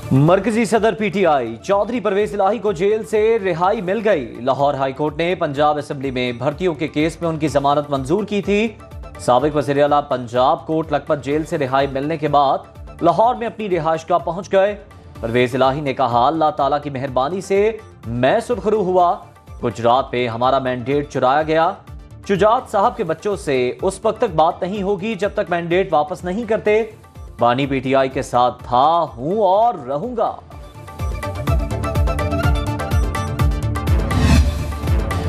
मरकजी सदर पीटीआई चौधरी परवेज इलाही को जेल से रिहाई मिल गई। लाहौर हाईकोर्ट ने पंजाब असेंबली में भर्तियों के केस में उनकी जमानत मंजूर की थी। साबिक वज़ीर आला पंजाब कोट लखपत जेल से रिहाई मिलने के बाद लाहौर में अपनी रिहाइशगाह पहुंच गए। परवेज इलाही ने कहा, अल्लाह ताला की मेहरबानी से मैं सुरखरू हुआ। गुजरात पे हमारा मैंडेट चुराया गया। शुजात साहब के बच्चों से उस वक्त तक बात नहीं होगी जब तक मैंडेट वापस नहीं करते। बानी पीटीआई के साथ था, हूं और रहूंगा।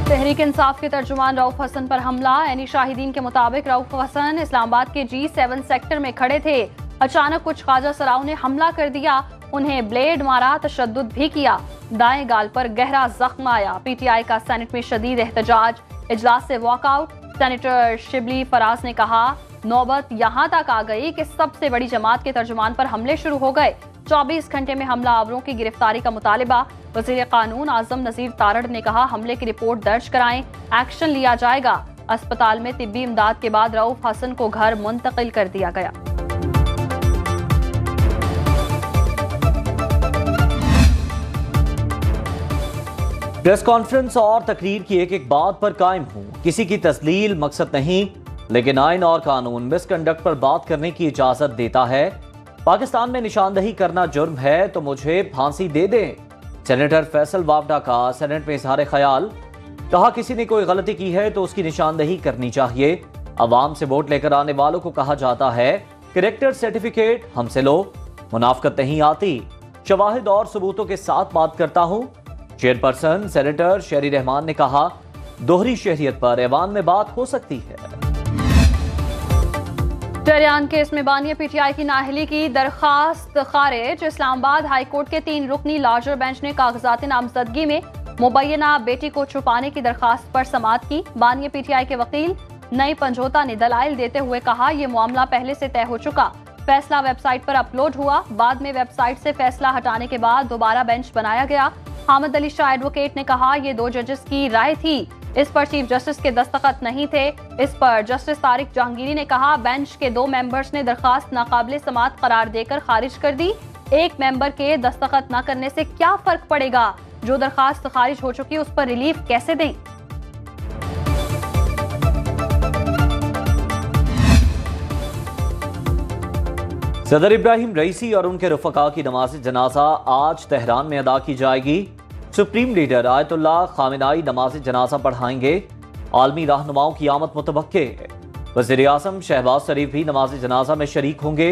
तहरीक इंसाफ के तर्जुमान रऊफ हसन पर हमला। एनी शाहिदीन के मुताबिक रऊफ हसन इस्लामाबाद के G7 सेक्टर में खड़े थे। अचानक कुछ ख्वाजा सराओं ने हमला कर दिया, उन्हें ब्लेड मारा, तशद्दुद भी किया। दाएं गाल पर गहरा जख्म आया। पीटीआई का सेनेट में शदीद एहतजाज, इजलास से वॉकआउट। सेनेटर शिबली फराज ने कहा, नौबत यहां तक आ गई कि सबसे बड़ी जमात के तर्जुमान पर हमले शुरू हो गए। 24 घंटे में हमलावरों की गिरफ्तारी का मुतालिबा। वज़ीर कानून आजम नज़ीर तारड़ ने कहा, हमले की रिपोर्ट दर्ज कराएं, एक्शन लिया जाएगा। अस्पताल में तिब्बी इमदाद के बाद रऊफ हसन को घर मुंतकिल कर दिया गया। प्रेस कॉन्फ्रेंस और तकरीर की एक एक बात पर कायम हूं। किसी की तस्लील मकसद नहीं, लेकिन आइन और कानून मिसकंडक्ट पर बात करने की इजाजत देता है। पाकिस्तान में निशानदही करना जुर्म है तो मुझे फांसी दे दें। सेनेटर फैसल वावडा का सेनेट में इजहार ख्याल। कहा, किसी ने कोई गलती की है तो उसकी निशानदही करनी चाहिए। अवाम से वोट लेकर आने वालों को कहा जाता है कैरेक्टर सर्टिफिकेट हमसे लो। मुनाफकत नहीं आती, शवाहिद और सबूतों के साथ बात करता हूं। चेयरपर्सन सेनेटर शेरी रहमान ने कहा, दोहरी शहरियत पर ऐवान में बात हो सकती है। टेरियान केस में बानिया पीटीआई की नाअहली की दरखास्त खारिज। इस्लामाबाद हाईकोर्ट के 3 रुकनी लार्जर बेंच ने कागजात नामजदगी में मुबैना बेटी को छुपाने की दरखास्त पर समाअत की। बानिया पीटीआई के वकील नई पंजोता ने दलाइल देते हुए कहा, यह मामला पहले से तय हो चुका। फैसला वेबसाइट पर अपलोड हुआ, बाद में वेबसाइट से फैसला हटाने के बाद दोबारा बेंच बनाया गया। हामिद अली शाह एडवोकेट ने कहा, यह 2 जजेस की राय थी, इस पर चीफ जस्टिस के दस्तखत नहीं थे। इस पर जस्टिस तारिक जहांगीरी ने कहा, बेंच के 2 मेंबर्स ने दरखास्त नाकाबिले समाअत करार देकर खारिज कर दी। एक मेंबर के दस्तखत न करने से क्या फर्क पड़ेगा? जो दरखास्त खारिज हो चुकी उस पर रिलीफ कैसे दें? सदर इब्राहिम रईसी और उनके रफका की नमाज जनाजा आज तेहरान में अदा की जाएगी। सुप्रीम लीडर आयतुल्लाह खामेनाई नमाज जनाजा पढ़ाएंगे। आलमी रहनुमाओं की आमद मुतवक्के। वज़ीर आज़म शहबाज शरीफ भी नमाज जनाजा में शरीक होंगे।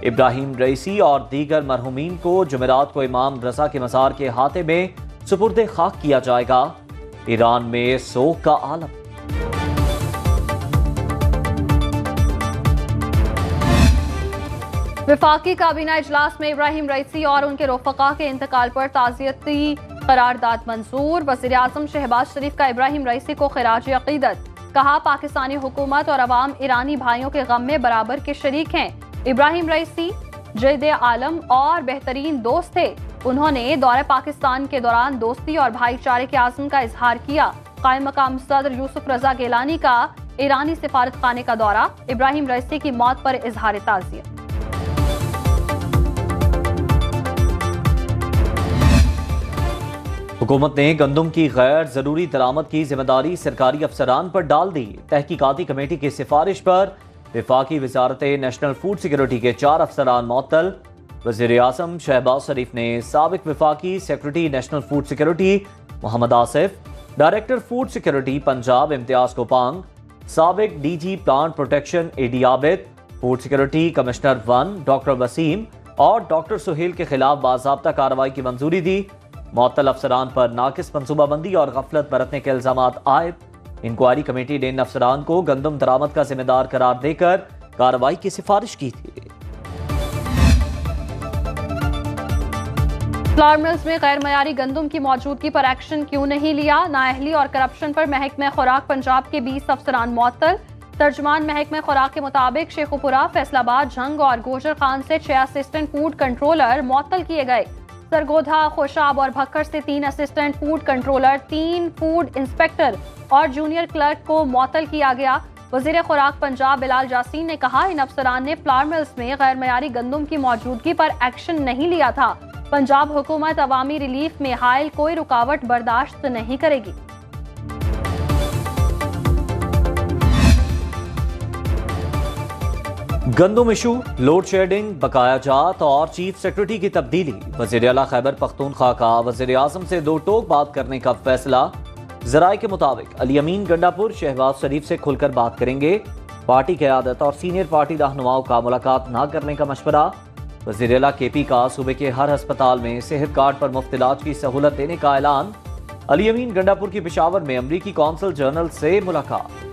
इब्राहिम रईसी और दीगर मरहूमीन को जुमेरात को इमाम रजा के मज़ार के हाथे में सुपुर्द खाक किया जाएगा। ईरान में सोग का आलम। वफाकी काबीना इजलास में इब्राहिम रईसी और उनके रफका के इंतकाल पर ताज़ियती करारदाद मंजूर। वज़ीर आज़म शहबाज शरीफ का इब्राहिम रईसी को खिराज अक़ीदत। कहा, पाकिस्तानी हुकूमत और अवाम ईरानी भाइयों के गम में बराबर के शरीक हैं। इब्राहिम रईसी जदे आलम और बेहतरीन दोस्त थे। उन्होंने दौरे पाकिस्तान के दौरान दोस्ती और भाईचारे के आज़म का इजहार किया। कायम मकाम सदर यूसुफ रजा गिलानी का ईरानी सिफारत खाने का दौरा। इब्राहिम रईसी की मौत पर इजहार ताज़ियत। हुकूमत ने गंदम की गैर जरूरी दरामद की जिम्मेदारी सरकारी अफसरान पर डाल दी। तहकीकाती कमेटी की सिफारिश पर वफाकी वजारत नेशनल फूड सिक्योरिटी के 4 अफसरान मुअत्तल। वज़ीर आज़म शहबाज शरीफ ने साबिक वफाकी secretary national food security Mohammad Asif, director food security Punjab Imtiaz Kopang, साबिक DG plant protection AD Abid, food security commissioner 1 doctor Waseem और डॉक्टर सुहेल के खिलाफ बाज़ाब्ता कार्रवाई की मंजूरी दी। मुअत्तल अफसरान पर नाकिस मंसूबाबंदी और गफलत बरतने के इल्जामात आए। इंक्वायरी कमेटी ने इन अफसरान को गंदम दरामद का जिम्मेदार करार देकर कार्रवाई की सिफारिश की थी। फ्लावर मिल्स में गैर मयारी गंदम की मौजूदगी पर एक्शन क्यों नहीं लिया? नाअहली और करप्शन पर महकमा खुराक पंजाब के 20 अफसरान मुअत्तल। तर्जुमान महकमा खुराक के मुताबिक शेखुपुरा, फैसलाबाद, झंग और गोजर खान से 6 असिस्टेंट फूड कंट्रोलर मुअत्तल किए गए। सरगोधा, खोशाब और भक्कर से 3 assistant food controller, 3 food inspector और जूनियर क्लर्क को मुअत्तल किया गया। वजीर खुराक पंजाब बिलाल जासीन ने कहा, इन अफसरान ने फ्लावर मिल्स में गैर मयारी गंदम की मौजूदगी पर एक्शन नहीं लिया था। पंजाब हुकूमत अवामी रिलीफ में हायल कोई रुकावट बर्दाश्त नहीं करेगी। गंदुम इशू, लोड शेडिंग, बकाया जात और चीफ सेक्रेटरी की तब्दीली। वज़ीर आला खैबर पख्तूनख्वा का वज़ीर आज़म से दो टोक बात करने का फैसला। ज़राए के मुताबिक अली अमीन गंडापुर शहबाज शरीफ से खुलकर बात करेंगे। पार्टी क़यादत और सीनियर पार्टी रहनुमाओं का मुलाकात न करने का मशवरा। वज़ीर आला KP का सूबे के हर अस्पताल में सेहत कार्ड पर मुफ्त इलाज की सहूलत देने का ऐलान। अली अमीन गंडापुर की पेशावर में अमरीकी कौंसल जनरल से मुलाकात।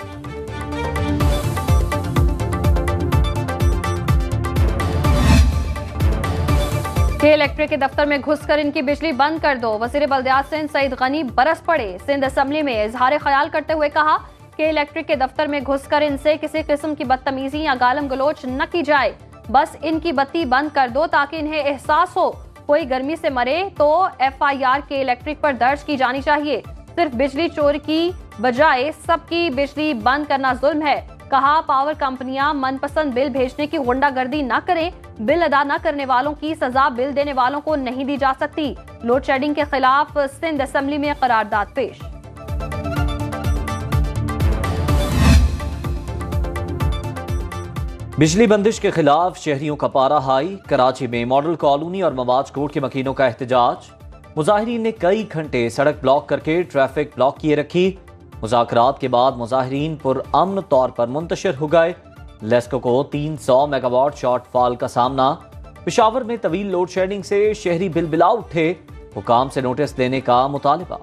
के इलेक्ट्रिक के दफ्तर में घुसकर इनकी बिजली बंद कर दो। वज़ीर बल्दियात सिंध सईद गनी बरस पड़े। सिंध असम्बली में इजहार ख्याल करते हुए कहा कि इलेक्ट्रिक के दफ्तर में घुसकर इनसे किसी किस्म की बदतमीजी या गालम गलोच न की जाए। बस इनकी बत्ती बंद कर दो ताकि इन्हें एहसास हो कोई गर्मी से मरे तो FIR के इलेक्ट्रिक पर दर्ज की जानी चाहिए। सिर्फ बिजली चोरी की बजाय सबकी बिजली बंद करना जुल्म है। कहा पावर कंपनियां मनपसंद बिल भेजने की गुंडागर्दी न करें। बिल अदा न करने वालों की सजा बिल देने वालों को नहीं दी जा सकती। लोड शेडिंग के खिलाफ सिंध असेंबली में करारदाद पेश। बिजली बंदिश के खिलाफ शहरियों का पारा हाई। कराची में मॉडल कॉलोनी और मवाज कोर्ट के मकीनों का एहतजाज। मुजाहिरीन ने कई घंटे सड़क ब्लॉक करके ट्रैफिक ब्लॉक किए रखी। मुज़ाकरात के बाद मुजाहिरीन पुरअमन तौर पर मुंतशिर हो गए। लेस्को को 300 मेगावाट शॉर्टफॉल का सामना। पेशावर में तवील लोड शेडिंग से शहरी बिलबिला उठे। हुकाम से नोटिस देने का मुतालिबा।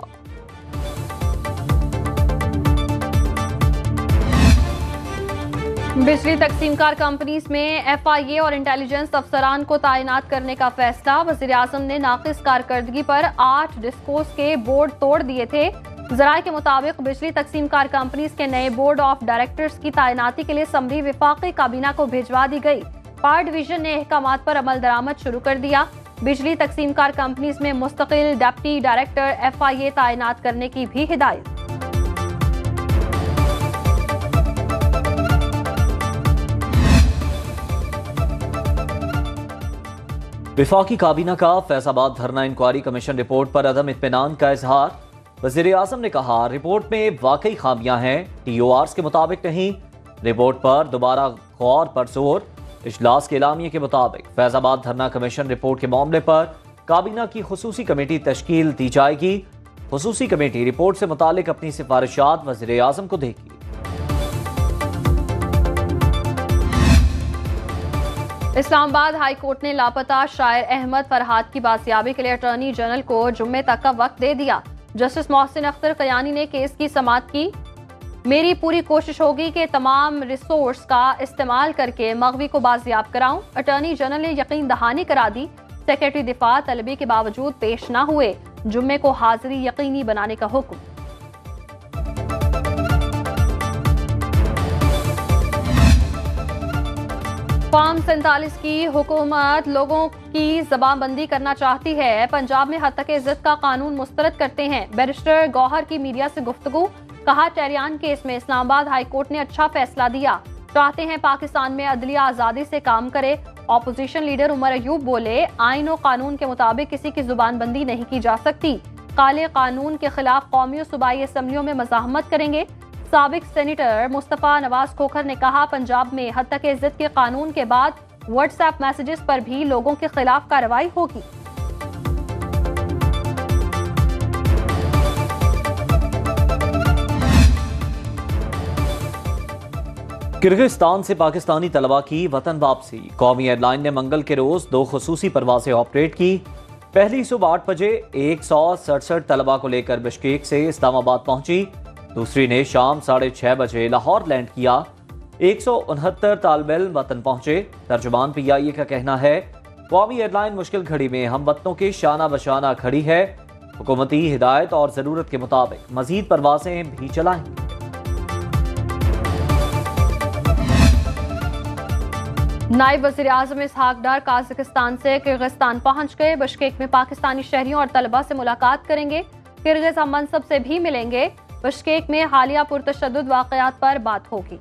बिजली तकसीमकार कंपनीज में FIA और इंटेलिजेंस अफसरान को तैनात करने का फैसला। वज़ीर आज़म ने नाकिस कारकर्दगी पर 8 डिस्कोस के बोर्ड तोड़ दिए थे। ज़राए के मुताबिक बिजली तकसीमकार कंपनीज के नए बोर्ड ऑफ डायरेक्टर्स की तैनाती के लिए समरी विफाकी काबीना को भिजवा दी गई। पावर डिवीजन ने अहकामात पर अमल दरामद शुरू कर दिया। बिजली तकसीमकार कंपनीज में मुस्तकिल डिप्टी डायरेक्टर FIA तैनात करने की भी हिदायत। विफाकी काबीना का फैजाबाद धरना इंक्वायरी कमीशन रिपोर्ट पर अदम इत्मीनान का इजहार। वज़ीर आज़म ने कहा रिपोर्ट में वाकई खामियां हैं, TORs के मुताबिक नहीं। रिपोर्ट पर दोबारा गौर पर जोर। इजलास के एलामिये के मुताबिक फैजाबाद धरना कमीशन रिपोर्ट के मामले पर काबीना की खुसूसी कमेटी तश्कील दी जाएगी। खुसूसी कमेटी रिपोर्ट से मुतालिक अपनी सिफारिशात वज़ीर आज़म को देगी। इस्लामाबाद हाई कोर्ट ने लापता शायर अहमद फरहाद की बाजियाबी के लिए अटॉर्नी जनरल को जुम्मे तक का वक्त दे दिया। जस्टिस मोहसिन अख्तर कयानी ने केस की समाअत की। मेरी पूरी कोशिश होगी कि तमाम रिसोर्स का इस्तेमाल करके मगवी को बाजियाब कराऊं। अटॉर्नी जनरल ने यकीन दहानी करा दी। सेक्रेटरी दिफा तलबी के बावजूद पेश न हुए। जुम्मे को हाजिरी यकीनी बनाने का हुक्म। फॉर्म 47 की हुकूमत लोगों की जबानबंदी करना चाहती है। पंजाब में हद तक इज्जत का कानून मुस्तरद करते हैं। बैरिस्टर गौहर की मीडिया से गुफ्तगू। कहा टेरियान केस में इस्लामाबाद हाई कोर्ट ने अच्छा फैसला दिया। चाहते हैं पाकिस्तान में अदलिया आज़ादी से काम करे। ऑपोजिशन लीडर उमर अयूब बोले आइन और कानून के मुताबिक किसी की जुबानबंदी नहीं की जा सकती। काले कानून के खिलाफ कौमी और सूबाई असम्बलियों में मज़ाहमत करेंगे। साबिक सेनेटर मुस्तफा नवाज खोखर ने कहा पंजाब में हद तक इज्जत के कानून के बाद व्हाट्सएप मैसेजेस पर भी लोगों के खिलाफ कार्रवाई होगी। किर्गिस्तान से पाकिस्तानी तलबा की वतन वापसी। कौमी एयरलाइन ने मंगल के रोज 2 खुसूसी परवाजें ऑपरेट की। पहली सुबह 8 बजे 167 तलबा को लेकर बिश्केक से इस्लामाबाद पहुंची। दूसरी ने शाम 6:30 बजे लाहौर लैंड किया। 169 तालिब इल्म वतन पहुंचे। तर्जुमान PIA का कहना है कौमी एयरलाइन मुश्किल घड़ी में हम वतनों के शाना बशाना खड़ी है। हुकूमती हिदायत और जरूरत के मुताबिक मजीद परवाजें भी चलाएंगे। नायब वज़ीर आज़म इसहाक डार काज़ाकिस्तान से किर्गिस्तान पहुंच गए। बिश्केक में पाकिस्तानी शहरियों और तलबा से मुलाकात करेंगे। किर्गिज़ हम मनसब से भी मिलेंगे। बिश्केक में हालिया पुरतशद्दुद वाक़यात पर बात होगी।